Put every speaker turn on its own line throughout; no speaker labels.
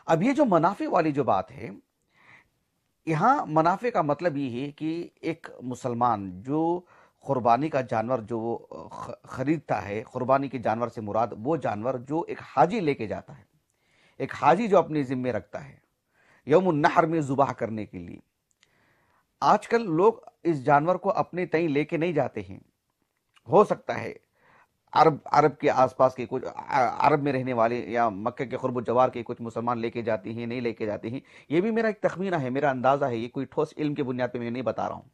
اب یہ جو منافع والی جو بات ہے، یہاں منافع کا مطلب یہ ہے کہ ایک مسلمان جو قربانی کا جانور جو وہ خریدتا ہے، قربانی کے جانور سے مراد وہ جانور جو ایک حاجی لے کے جاتا ہے، ایک حاجی جو اپنے ذمے رکھتا ہے یوم النحر میں ذبح کرنے کے لیے۔ آج کل لوگ اس جانور کو اپنے تئیں لے کے نہیں جاتے ہیں، ہو سکتا ہے عرب کے آس پاس کے کچھ عرب میں رہنے والے یا مکہ کے قرب و جوار کے کچھ مسلمان لے کے جاتے ہیں، نہیں لے کے جاتے ہیں، یہ بھی میرا ایک تخمینہ ہے، میرا اندازہ ہے، یہ کوئی ٹھوس علم کے بنیاد پہ میں نہیں بتا رہا ہوں۔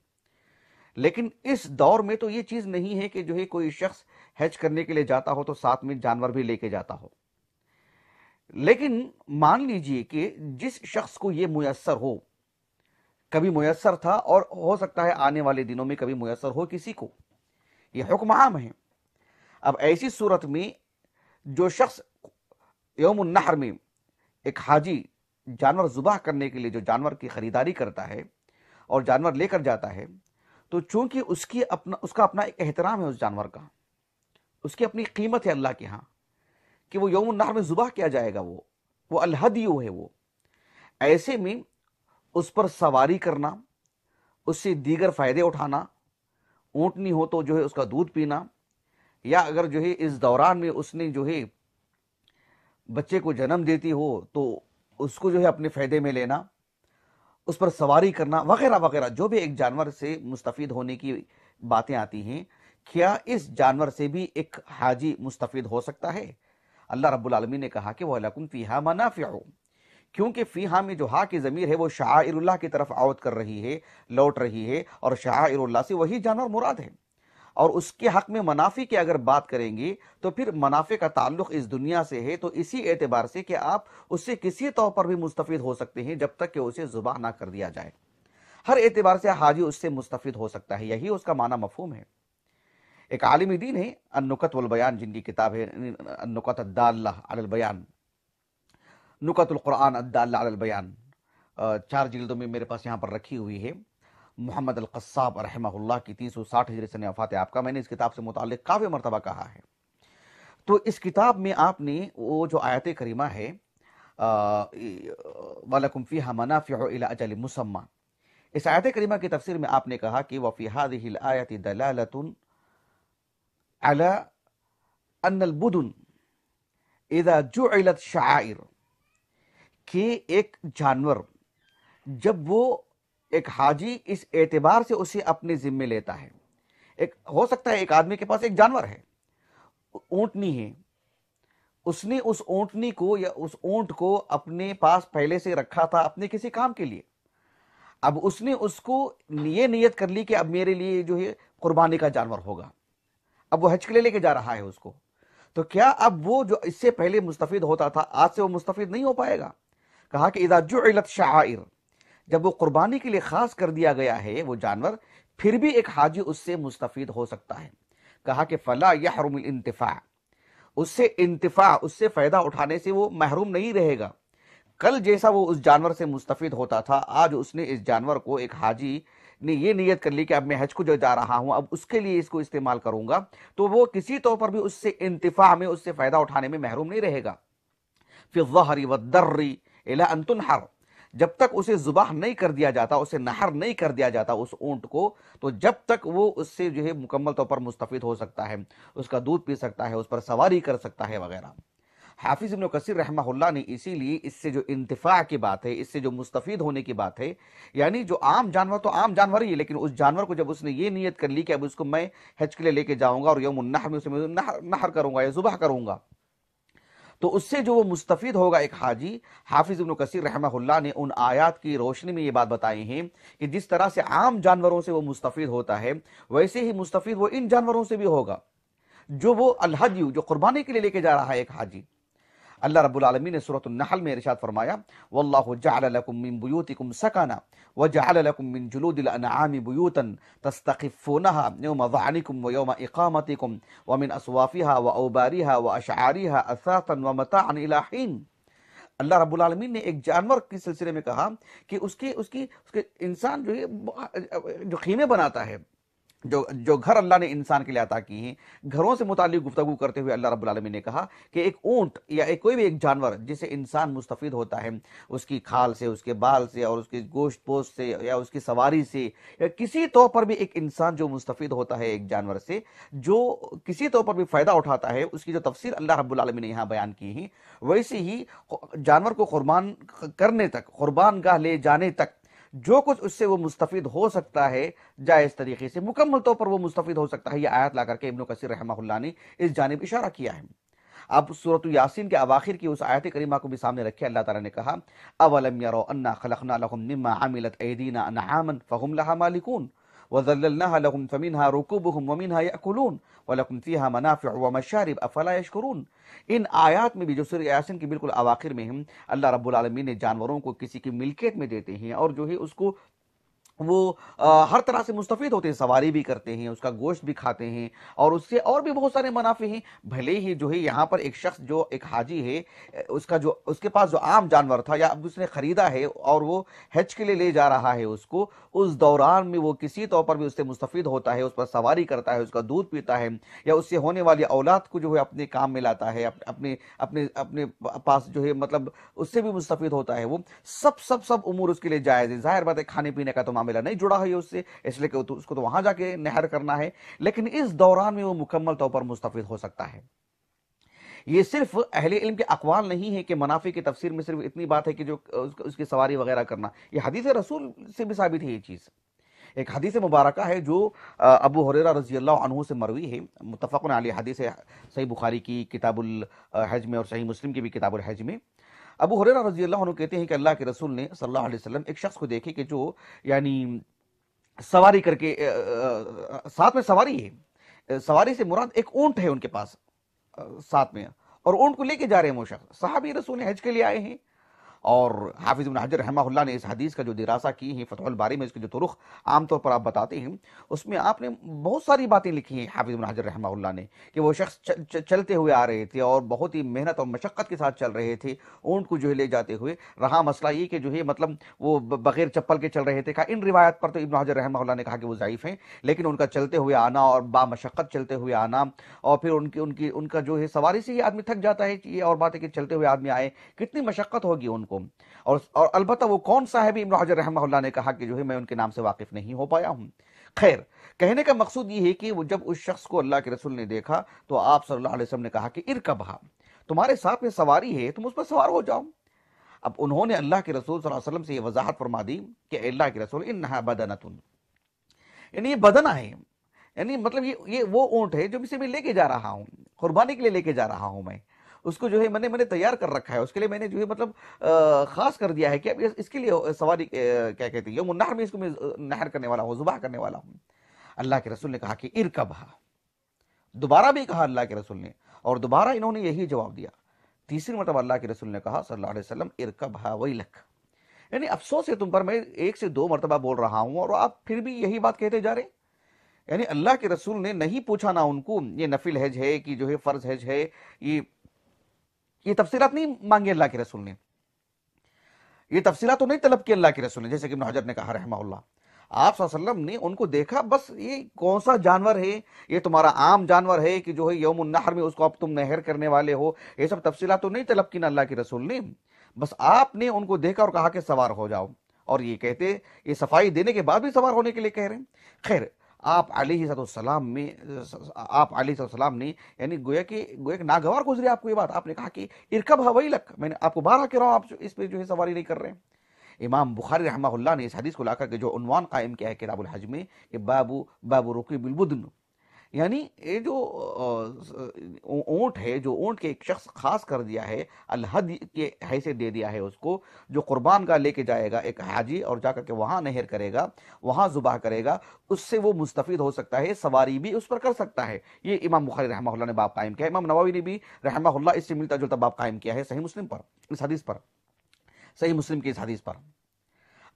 لیکن اس دور میں تو یہ چیز نہیں ہے کہ جو ہے کوئی شخص حج کرنے کے لیے جاتا ہو تو ساتھ میں جانور بھی لے کے جاتا ہو۔ لیکن مان لیجئے کہ جس شخص کو یہ میسر ہو، کبھی میسر تھا اور ہو سکتا ہے آنے والے دنوں میں کبھی میسر ہو کسی کو، یہ حکم عام ہے۔ اب ایسی صورت میں جو شخص یوم النحر میں ایک حاجی جانور ذبح کرنے کے لیے جو جانور کی خریداری کرتا ہے اور جانور لے کر جاتا ہے، تو چونکہ اس کا اپنا ایک احترام ہے، اس جانور کا اس کی اپنی قیمت ہے اللہ کے ہاں کہ وہ یوم النحر میں ذبح کیا جائے گا، وہ الہدیو ہے۔ وہ ایسے میں اس پر سواری کرنا، اس سے دیگر فائدے اٹھانا، اونٹنی ہو تو جو ہے اس کا دودھ پینا، یا اگر جو ہے اس دوران میں اس نے جو ہے بچے کو جنم دیتی ہو تو اس کو جو ہے اپنے فائدے میں لینا، اس پر سواری کرنا وغیرہ وغیرہ، جو بھی ایک جانور سے مستفید ہونے کی باتیں آتی ہیں، کیا اس جانور سے بھی ایک حاجی مستفید ہو سکتا ہے؟ اللہ رب العالمین نے کہا کہ وَلَكُمْ فِيهَا مَنَافِعُ، کیونکہ فیہا میں جو ہا کی ضمیر ہے وہ شعائر اللہ کی طرف عود کر رہی ہے، لوٹ رہی ہے، اور شعائر اللہ سے وہی جانور مراد ہے۔ اور اس کے حق میں منافع کی اگر بات کریں گے تو پھر منافع کا تعلق اس دنیا سے ہے، تو اسی اعتبار سے کہ آپ اس سے کسی طور پر بھی مستفید ہو سکتے ہیں جب تک کہ اسے ذبح نہ کر دیا جائے۔ ہر اعتبار سے حاجی اس سے مستفید ہو سکتا ہے، یہی اس کا معنی مفہوم ہے۔ ایک عالم دین ہے النکت والبیان، جن کی کتاب ہے النکت الدالہ علی البیان، نکت القرآن الدالہ علی البیان، 4 جلدوں میں میرے پاس یہاں پر رکھی ہوئی ہے، محمد القصاب رحمہ اللہ کی 360 ہجری سنہ وفات ہے آپ کا۔ میں نے اس کتاب سے متعلق کافی مرتبہ کہا ہے۔ تو اس کتاب میں آپ نے وہ جو آیت کریمہ ہے وَلَكُمْ فِيهَا مَنَافِعُ إِلَىٰ أَجَلٍ مُّسَمًّى، اس آیت کریمہ کی تفسیر میں آپ نے کہا کہ وَفِي هَذِهِ الْآيَةِ دَلَالَةٌ عَلَىٰ أَنَّ الْبُدُنَ إِذَا جُعِلَتْ شَعَائِرُ، کہ ایک جانور جب وہ ایک حاجی اس اعتبار سے اسے اپنے ذمے لیتا ہے، ایک ہو سکتا ہے ایک آدمی کے پاس ایک جانور ہے، اونٹنی ہے، اس نے اس اونٹنی کو یا اس اونٹ کو اپنے پاس پہلے سے رکھا تھا اپنے کسی کام کے لیے، اب اس نے اس کو یہ نیت کر لی کہ اب میرے لیے جو ہے قربانی کا جانور ہوگا، اب وہ حج کے لیے لے کے جا رہا ہے اس کو، تو کیا اب وہ جو اس سے پہلے مستفید ہوتا تھا آج سے وہ مستفید نہیں ہو پائے گا؟ کہا کہ اذا جعلت شعائر، جب وہ قربانی کے لیے خاص کر دیا گیا ہے وہ جانور، پھر بھی ایک حاجی اس سے مستفید ہو سکتا ہے۔ کہا کہ فلا یحرم الانتفاع، اس سے انتفاع، اس سے فائدہ اٹھانے سے وہ محروم نہیں رہے گا۔ کل جیسا وہ اس جانور سے مستفید ہوتا تھا، آج اس نے اس جانور کو، ایک حاجی نے یہ نیت کر لی کہ اب میں حج کو جو جا رہا ہوں اب اس کے لیے اس کو استعمال کروں گا، تو وہ کسی طور پر بھی اس سے انتفاع میں، اس سے فائدہ اٹھانے میں محروم نہیں رہے گا۔ فی الظہر والدر الی ان تنحر، جب تک اسے ذبح نہیں کر دیا جاتا، اسے نحر نہیں کر دیا جاتا اس اونٹ کو، تو جب تک وہ اس سے جو ہے مکمل طور پر مستفید ہو سکتا ہے، اس کا دودھ پی سکتا ہے، اس پر سواری کر سکتا ہے وغیرہ۔ حافظ ابن کثیر رحمہ اللہ نے اسی لیے اس سے جو انتفاع کی بات ہے، اس سے جو مستفید ہونے کی بات ہے، یعنی جو عام جانور تو عام جانور ہی ہے، لیکن اس جانور کو جب اس نے یہ نیت کر لی کہ اب اس کو میں حج کے لیے لے کے جاؤں گا اور یوم النحر میں اسے میں نحر کروں گا یا ذبح کروں گا، تو اس سے جو وہ مستفید ہوگا ایک حاجی، حافظ ابن کثیر رحمہ اللہ نے ان آیات کی روشنی میں یہ بات بتائی ہیں کہ جس طرح سے عام جانوروں سے وہ مستفید ہوتا ہے، ویسے ہی مستفید وہ ان جانوروں سے بھی ہوگا جو وہ الہدی، جو قربانی کے لیے لے کے جا رہا ہے ایک حاجی۔ اللہ رب العالمین نے سورۃ النحل میں ارشاد فرمایا واللہ جعل لکم من بیوتکم سکنا وجعل لکم من جلود الانعام بیوتا تستخفونها یوم ظعنکم ویوم اقامتکم ومن اصوافها واوبارها واشعارها اثاثا ومتاعا الى حین۔ اللہ رب العالمین نے ایک جانور کے سلسلے میں کہا کہ اس کے انسان جو ہے جو خیمے بناتا ہے، جو گھر اللہ نے انسان کے لیے عطا کی ہیں، گھروں سے متعلق گفتگو کرتے ہوئے اللہ رب العالمین نے کہا کہ ایک اونٹ یا کوئی بھی ایک جانور جس سے انسان مستفید ہوتا ہے، اس کی کھال سے، اس کے بال سے، اور اس کے گوشت پوست سے، یا اس کی سواری سے، یا کسی طور پر بھی ایک انسان جو مستفید ہوتا ہے ایک جانور سے، جو کسی طور پر بھی فائدہ اٹھاتا ہے، اس کی جو تفسیر اللہ رب العالمین نے یہاں بیان کی ہے، ویسے ہی جانور کو قربان کرنے تک، قربان گاہ لے جانے تک جو کچھ اس سے وہ مستفید ہو سکتا ہے جائز طریقے سے، مکمل طور پر وہ مستفید ہو سکتا ہے، یہ آیت لا کر کے ابن کثیر رحمہ اللہ نے اس جانب اشارہ کیا ہے۔ اب سورۃ یاسین کے اواخر کی اس آیت کریمہ کو بھی سامنے رکھے، اللہ تعالیٰ نے کہا اولم یروا انا خلقنا لهم مما عملت ایدینا انعاما فهم لها مالکون وذللناها لهم فمنها ركوبهم ومنها يأكلون ولكم فيها منافع ومشارب افلا يشكرون۔ ان آیات میں بھی جو سورہ یاسین کی بالکل اواخر میں ہم اللہ رب العالمین نے جانوروں کو کسی کی ملکیت میں دیتے ہیں، اور جو ہے اس کو وہ ہر طرح سے مستفید ہوتے ہیں، سواری بھی کرتے ہیں، اس کا گوشت بھی کھاتے ہیں، اور اس سے اور بھی بہت سارے منافع ہیں۔ بھلے ہی جو ہے یہاں پر ایک شخص جو ایک حاجی ہے، اس کے پاس جو عام جانور تھا یا اب اس نے خریدا ہے اور وہ حج کے لیے لے جا رہا ہے اس کو، اس دوران میں وہ کسی طور پر بھی اس سے مستفید ہوتا ہے، اس پر سواری کرتا ہے، اس کا دودھ پیتا ہے، یا اس سے ہونے والی اولاد کو جو ہے اپنے کام میں لاتا ہے، اپنے پاس جو ہے مطلب اس سے بھی مستفید ہوتا ہے، وہ سب امور اس کے لیے جائز ہے۔ ظاہر بات ہے کھانے پینے کا تو معاملہ نہیں جڑا ہے اس سے، اس لیے کہ اس کو تو وہاں جا کے نہر کرنا ہے، لیکن اس دوران میں وہ مکمل طور پر مستفید ہو سکتا ہے۔ یہ صرف اہل علم کے اقوال نہیں ہے کہ منافع کی تفسیر میں صرف اتنی بات ہے کہ جو اس کی سواری وغیرہ کرنا، یہ حدیث رسول سے بھی ثابت ہے یہ چیز۔ ایک حدیث مبارکہ ہے جو ابو ہریرہ رضی اللہ عنہ سے مروی ہے، متفق علیہ حدیث ہے، صحیح بخاری کی کتاب الحج میں اور صحیح مسلم کی بھی کتاب الحج میں۔ ابو ہریرہ رضی اللہ عنہ کہتے ہیں کہ اللہ کے رسول نے صلی اللہ علیہ وسلم ایک شخص کو دیکھے کہ جو یعنی سواری کر کے ساتھ میں سواری ہے، سواری سے مراد ایک اونٹ ہے ان کے پاس ساتھ میں، اور اونٹ کو لے کے جا رہے ہیں وہ شخص، صحابی رسول حج کے لیے آئے ہیں۔ اور حافظ ابن حجر رحمہ اللہ نے اس حدیث کا جو دراسہ کی ہے فتح الباری میں، اس کے جو طرق عام طور پر آپ بتاتے ہیں، اس میں آپ نے بہت ساری باتیں لکھی ہیں حافظ ابن حجر رحمہ اللہ نے، کہ وہ شخص چلتے ہوئے آ رہے تھے اور بہت ہی محنت اور مشقت کے ساتھ چل رہے تھے، اونٹ کو جو ہے لے جاتے ہوئے رہا مسئلہ یہ کہ جو ہے مطلب وہ بغیر چپل کے چل رہے تھے۔ ان روایت پر تو ابن حجر رحمہ اللہ نے کہا کہ وہ ضعیف ہیں، لیکن ان کا چلتے ہوئے آنا اور با مشقت چلتے ہوئے آنا، اور پھر ان کا جو ہے سواری سے ہی آدمی تھک جاتا ہے، یہ اور بات ہے کہ چلتے ہوئے آدمی آئے کتنی مشقت ہوگی ان کو، اور البتہ وہ کون سا ہے بھی ابن حجر رحمہ اللہ نے کہا کہ جو ہے میں ان کے نام سے واقف نہیں ہو پایا ہوں۔ خیر، کہنے کا مقصود یہ ہے کہ وہ جب اس شخص کو اللہ کے رسول نے دیکھا تو آپ صلی اللہ علیہ وسلم نے کہا کہ ارکبھا، تمہارے ساتھ میں سواری ہے، تم اس پر سوار ہو جاؤ۔ اب انہوں نے اللہ کے رسول صلی اللہ علیہ وسلم سے یہ وضاحت فرما دی کہ اے اللہ کے رسول انہا بدنتن، یعنی یہ بدنہ ہے، یعنی مطلب یہ وہ اونٹ ہے جو اسے میں لے کے جا رہا ہوں، قربانی کے لیے لے کے جا رہا ہوں، میں اس کو جو ہے میں نے تیار کر رکھا ہے، اس کے لیے میں نے جو ہے مطلب خاص کر دیا ہے کہ اب اس کے لیے سواری کیا کہتے ہیں یوم النحر میں اس کو میں نحر کرنے والا ہوں، ذبح کرنے والا ہوں۔ اللہ کے رسول نے کہا کہ ارکبھا، دوبارہ بھی کہا اللہ کے رسول نے، اور دوبارہ انہوں نے یہی جواب دیا۔ تیسری مرتبہ اللہ کے رسول نے کہا صلی اللہ علیہ وسلم ارکبھا ویلک، یعنی افسوس ہے تم پر، میں 1 سے 2 مرتبہ بول رہا ہوں اور آپ پھر بھی یہی بات کہتے جا رہے ہیں۔ یعنی اللہ کے رسول نے نہیں پوچھا نہ ان کو یہ نفل حج ہے کہ جو ہے فرض حج ہے، یہ تفصیلات نہیں مانگی اللہ کے رسول نے، یہ تفصیلات تو نہیں طلب کی اللہ کے رسول نے، جیسے کہ ابن حجر نے کہا رحمہ اللہ۔ آپ صلی اللہ علیہ وسلم نے ان کو دیکھا، بس یہ کون سا جانور ہے، یہ تمہارا عام جانور ہے کہ جو ہے یوم النحر میں اس کو اب تم نہر کرنے والے ہو، یہ سب تفصیلات تو نہیں طلب کی نا اللہ کے رسول نے، بس آپ نے ان کو دیکھا اور کہا کہ سوار ہو جاؤ، اور یہ کہتے یہ صفائی دینے کے بعد بھی سوار ہونے کے لیے کہہ رہے ہیں۔ خیر، آپ علیہ السلام نے یعنی گویا کہ ناگوار گزری آپ کو یہ بات، آپ نے کہا کہ ارکبھا ویلک، میں نے آپ کو بارہ کہہ رہا ہوں، آپ اس پہ جو ہے سواری نہیں کر رہے ہیں۔ امام بخاری رحمہ اللہ نے اس حدیث کو لا کر کے جو عنوان قائم کیا ہے کتاب الحج میں کہ باب رکوب البدن، یعنی یہ جو اونٹ ہے، جو اونٹ کے ایک شخص خاص کر دیا ہے، الحد کے حیثیت دے دیا ہے اس کو، جو قربان گاہ لے کے جائے گا ایک حاجی اور جا کر کے وہاں نہر کرے گا، وہاں ذبح کرے گا، اس سے وہ مستفید ہو سکتا ہے، سواری بھی اس پر کر سکتا ہے۔ یہ امام بخاری رحمہ اللہ نے باب قائم کیا ہے۔ امام نووی نے بھی رحمہ اللہ اس سے ملتا جلتا باب قائم کیا ہے صحیح مسلم پر، اس حدیث پر، صحیح مسلم کی اس حدیث پر۔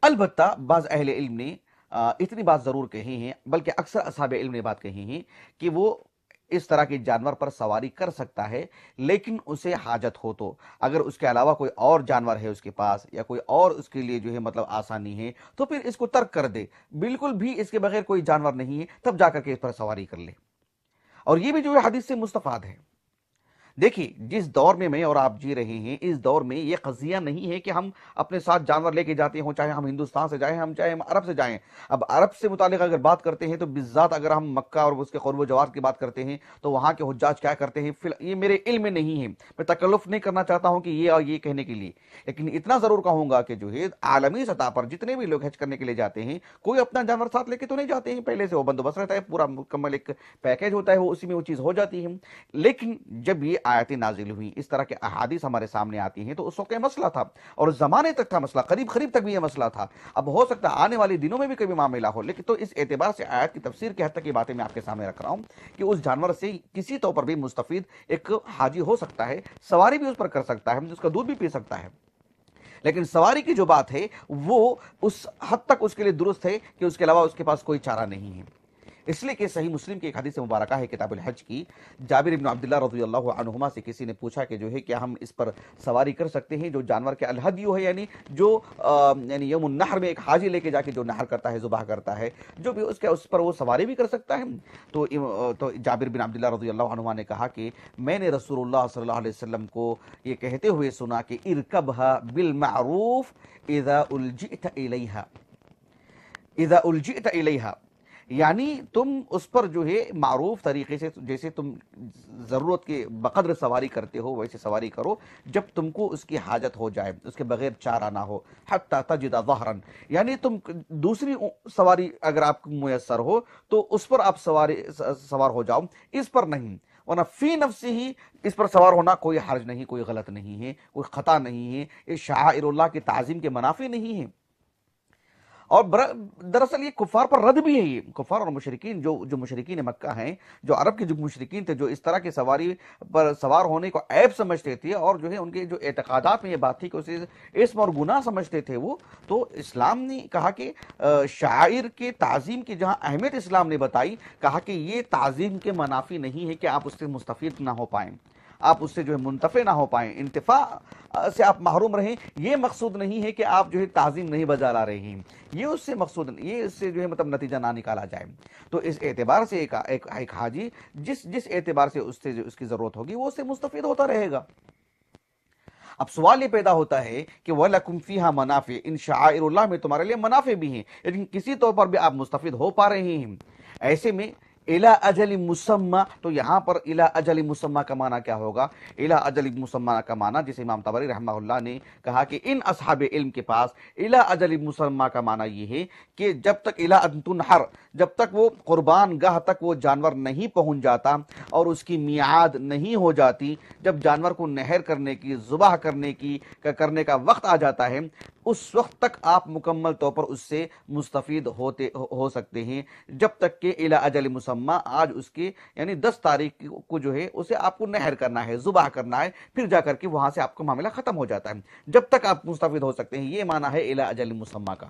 البتہ بعض اہل علم نے اتنی بات ضرور کہی ہیں، بلکہ اکثر اصحاب علم نے بات کہی ہیں کہ وہ اس طرح کے جانور پر سواری کر سکتا ہے، لیکن اسے حاجت ہو تو، اگر اس کے علاوہ کوئی اور جانور ہے اس کے پاس یا کوئی اور اس کے لیے جو ہے مطلب آسانی ہے تو پھر اس کو ترک کر دے، بالکل بھی اس کے بغیر کوئی جانور نہیں ہے تب جا کر کے اس پر سواری کر لے۔ اور یہ بھی جو ہے حدیث سے مستفاد ہے۔ دیکھیے جس دور میں میں اور آپ جی رہے ہیں، اس دور میں یہ قضیہ نہیں ہے کہ ہم اپنے ساتھ جانور لے کے جاتے ہوں، چاہے ہم ہندوستان سے جائیں چاہے ہم عرب سے جائیں۔ اب عرب سے متعلق اگر بات کرتے ہیں تو بالذات اگر ہم مکہ اور اس کے قرب و جوار کی بات کرتے ہیں تو وہاں کے حجاج کیا کرتے ہیں، یہ میرے علم میں نہیں ہے، میں تکلف نہیں کرنا چاہتا ہوں کہ یہ اور یہ کہنے کے لیے، لیکن اتنا ضرور کہوں گا کہ جو ہے عالمی سطح پر جتنے بھی لوگ حج کرنے کے لیے جاتے ہیں، کوئی اپنا جانور ساتھ لے کے تو نہیں جاتے ہیں، پہلے سے وہ بندوبست رہتا ہے، پورا مکمل ایک پیکیج ہوتا ہے، وہ اسی میں وہ چیز ہو جاتی ہے۔ لیکن جب یہ آیتیں نازل ہوئی، اس طرح کے احادیث ہمارے سامنے آتی ہیں تو اس وقت یہ مسئلہ تھا، اور زمانے تک تھا مسئلہ، قریب تک بھی یہ مسئلہ تھا۔ اب ہو سکتا ہے آنے والے دنوں میں بھی کبھی معاملہ ہو، لیکن تو اس اعتبار سے آیت کی تفسیر کی حد تک یہ باتیں میں آپ کے سامنے رکھ رہا ہوں کہ اس جانور سے کسی طور پر بھی مستفید ایک حاجی ہو سکتا ہے، سواری بھی اس پر کر سکتا ہے، اس کا دودھ بھی پی سکتا ہے، لیکن سواری کی جو بات ہے وہ اس حد تک اس کے لیے درست ہے کہ اس کے علاوہ اس کے پاس کوئی چارہ نہیں ہے۔ اس لیے کہ صحیح مسلم کی ایک حدیث مبارکہ ہے کتاب الحج کی، جابر بن عبداللہ رضی اللہ عنہما سے کسی نے پوچھا کہ جو ہے کیا ہم اس پر سواری کر سکتے ہیں، جو جانور کے الہدیو ہے، یعنی جو یعنی یوم النحر میں ایک حاجی لے کے جا کے جو نحر کرتا ہے، ذبح کرتا ہے، جو بھی اس پر وہ سواری بھی کر سکتا ہے۔ تو جابر بن عبداللہ رضی اللہ عنہما نے کہا کہ میں نے رسول اللہ صلی اللہ علیہ وسلم کو یہ کہتے ہوئے سنا کہ ارکبھا بالمعروف اذا الجئت الیہا، اذا الجئت الیہا، یعنی تم اس پر جو ہے معروف طریقے سے، جیسے تم ضرورت کے بقدر سواری کرتے ہو ویسے سواری کرو، جب تم کو اس کی حاجت ہو جائے، اس کے بغیر چارہ نہ ہو، حتی تجد ظہرا، یعنی تم دوسری سواری اگر آپ کو میسر ہو تو اس پر آپ سوار ہو جاؤ، اس پر نہیں، ورنہ فی نفسی ہی اس پر سوار ہونا کوئی حرج نہیں، کوئی غلط نہیں ہے، کوئی خطا نہیں ہے، یہ شعائر اللہ کی تعظیم کے منافی نہیں ہے۔ اور دراصل یہ کفار پر رد بھی ہے، یہ کفار اور مشرکین جو مشرکین مکہ ہیں، جو عرب کے جو مشرکین تھے، جو اس طرح کی سواری پر سوار ہونے کو عیب سمجھتے تھے، اور جو ہے ان کے جو اعتقادات میں یہ بات تھی کہ اسے اسم اور گناہ سمجھتے تھے وہ، تو اسلام نے کہا کہ شاعر کے تعظیم کی جہاں اہمیت اسلام نے بتائی، کہا کہ یہ تعظیم کے منافی نہیں ہے کہ آپ اس سے مستفید نہ ہو پائیں، آپ اس سے جو ہے منتفع نہ ہو پائیں، انتفاع سے آپ محروم رہیں، یہ مقصود نہیں ہے کہ آپ جو ہے تعظیم نہیں بجا لا رہے ہیں، یہ اس سے مقصود نہیں، یہ اس سے جو ہے مطلب نتیجہ نہ نکالا جائے۔ تو اس اعتبار سے ایک حاجی جس اعتبار سے اس کی ضرورت ہوگی وہ اس سے مستفید ہوتا رہے گا۔ اب سوال یہ پیدا ہوتا ہے کہ وَلَكُمْ فِيهَا مَنَافِعُ، ان شعائر اللہ میں تمہارے لیے منافع بھی ہیں، لیکن کسی طور پر بھی آپ مستفید ہو پا رہے ہیں۔ ایسے میں الی اجل مسمى، تو یہاں پر الی اجل مسمى کا معنی کیا ہوگا؟ الی اجل مسمى کا معنی جسے امام طبری رحمہ اللہ نے کہا کہ ان اصحاب علم کے پاس الی اجل مسمى کا معنی یہ ہے کہ جب تک الی ان تنحر، جب تک وہ قربان گاہ تک وہ جانور نہیں پہنچ جاتا اور اس کی میعاد نہیں ہو جاتی، جب جانور کو نحر کرنے کی، ذبح کرنے کا وقت آ جاتا ہے، اس وقت تک آپ مکمل طور پر اس سے مستفید ہو سکتے ہیں، جب تک کہ الی اجل مسمى، آج اس کے یعنی 10 تاریخ کو جو ہے اسے آپ کو نحر کرنا ہے، ذبح کرنا ہے، پھر جا کر کے وہاں سے آپ کا معاملہ ختم ہو جاتا ہے، جب تک آپ مستفید ہو سکتے ہیں، یہ معنی ہے الی اجل مسمى کا۔